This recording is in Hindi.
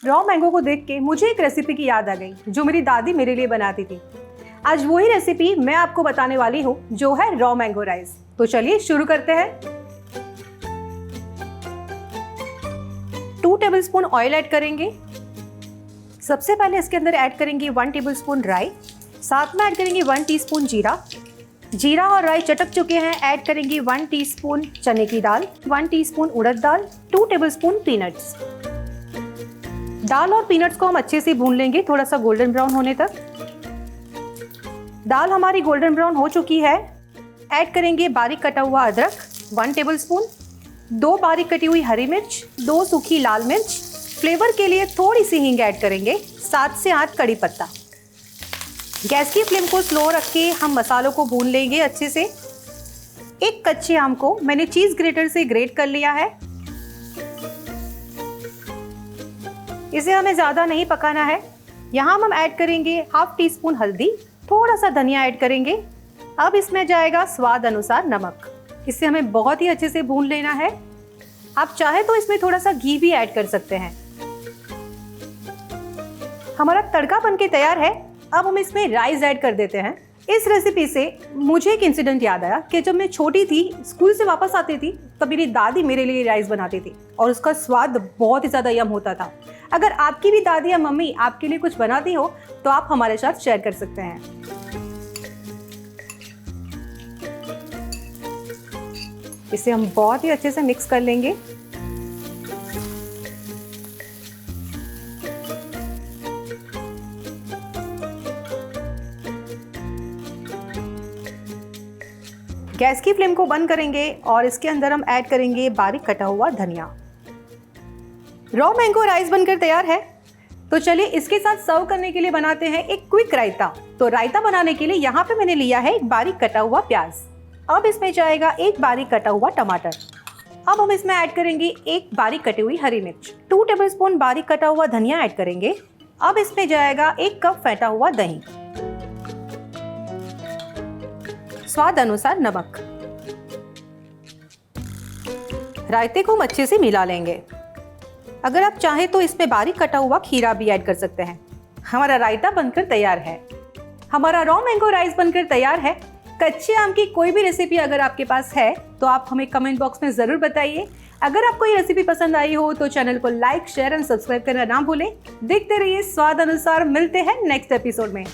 रॉ मैंगो को देख के मुझे एक रेसिपी की याद आ गई जो मेरी दादी मेरे लिए बनाती थी। आज वही रेसिपी मैं आपको बताने वाली हूँ जो है रॉ मैंगो राइस। तो चलिए शुरू करते हैं। 2 टेबलस्पून ऑयल ऐड करेंगे। सबसे पहले इसके अंदर ऐड करेंगे 1 टेबलस्पून राई, साथ में ऐड करेंगे 1 टीस्पून जीरा। जीरा और राई चटक चुके हैं, ऐड करेंगे 1 टीस्पून चने की दाल, 1 टीस्पून उड़द दाल, 2 टेबलस्पून पीनट्स। दाल और पीनट्स को हम अच्छे से भून लेंगे थोड़ा सा गोल्डन ब्राउन होने तक। दाल हमारी गोल्डन ब्राउन हो चुकी है। ऐड करेंगे बारीक कटा हुआ अदरक 1 टेबलस्पून, 2 बारीक कटी हुई हरी मिर्च, 2 सूखी लाल मिर्च, फ्लेवर के लिए थोड़ी सी हींग ऐड करेंगे, 7 से 8 कड़ी पत्ता। गैस की फ्लेम को स्लो रख के हम मसालों को भून लेंगे अच्छे से। एक कच्चे आम को मैंने चीज ग्रेटर से ग्रेट कर लिया है। इसे हमें ज़्यादा नहीं पकाना है। यहाँ हम ऐड करेंगे हाफ टी स्पून हल्दी, थोड़ा सा धनिया ऐड करेंगे। अब इसमें जाएगा स्वाद अनुसार नमक। इसे हमें बहुत ही अच्छे से भून लेना है। आप चाहे तो इसमें थोड़ा सा घी भी ऐड कर सकते हैं। हमारा तड़का बनके तैयार है। अब हम इसमें राइस ऐड कर देते हैं। इस रेसिपी से मुझे एक इंसिडेंट याद आया कि जब मैं छोटी थी, स्कूल से वापस आती थी, तब मेरी दादी मेरे लिए राइस बनाती थी और उसका स्वाद बहुत ही ज़्यादा यम होता था। अगर आपकी भी दादी या मम्मी आपके लिए कुछ बनाती हो तो आप हमारे साथ शेयर कर सकते हैं। इसे हम बहुत ही अच्छे से मिक्स कर लेंगे। गैस की फ्लेम को बंद करेंगे और इसके अंदर हम ऐड करेंगे बारीक कटा हुआ धनिया। रॉ मैंगो राइस बनकर तैयार है। तो चलिए इसके साथ सर्व करने के लिए बनाते हैं एक क्विक रायता। तो रायता बनाने के लिए यहाँ पे मैंने लिया है एक बारीक कटा हुआ प्याज। अब इसमें जाएगा एक बारीक कटा हुआ टमाटर। अब हम इसमें ऐड करेंगे एक बारीक कटी हुई हरी मिर्च, 2 टेबलस्पून बारीक कटा हुआ धनिया ऐड करेंगे। अब इसमें जाएगा 1 कप फेंटा हुआ दही, स्वाद अनुसार नमक। रायते को हम अच्छे से मिला लेंगे। अगर आप चाहें तो इसमें बारीक कटा हुआ खीरा भी ऐड कर सकते हैं। हमारा रायता बनकर तैयार है। हमारा रॉ मैंगो राइस बनकर तैयार है। कच्चे आम की कोई भी रेसिपी अगर आपके पास है तो आप हमें कमेंट बॉक्स में ज़रूर बताइए। अगर आपको ये रेसिपी पसंद आई हो तो चैनल को लाइक, शेयर एंड सब्सक्राइब करना ना भूलें। देखते रहिए स्वाद अनुसार। मिलते हैं नेक्स्ट एपिसोड में।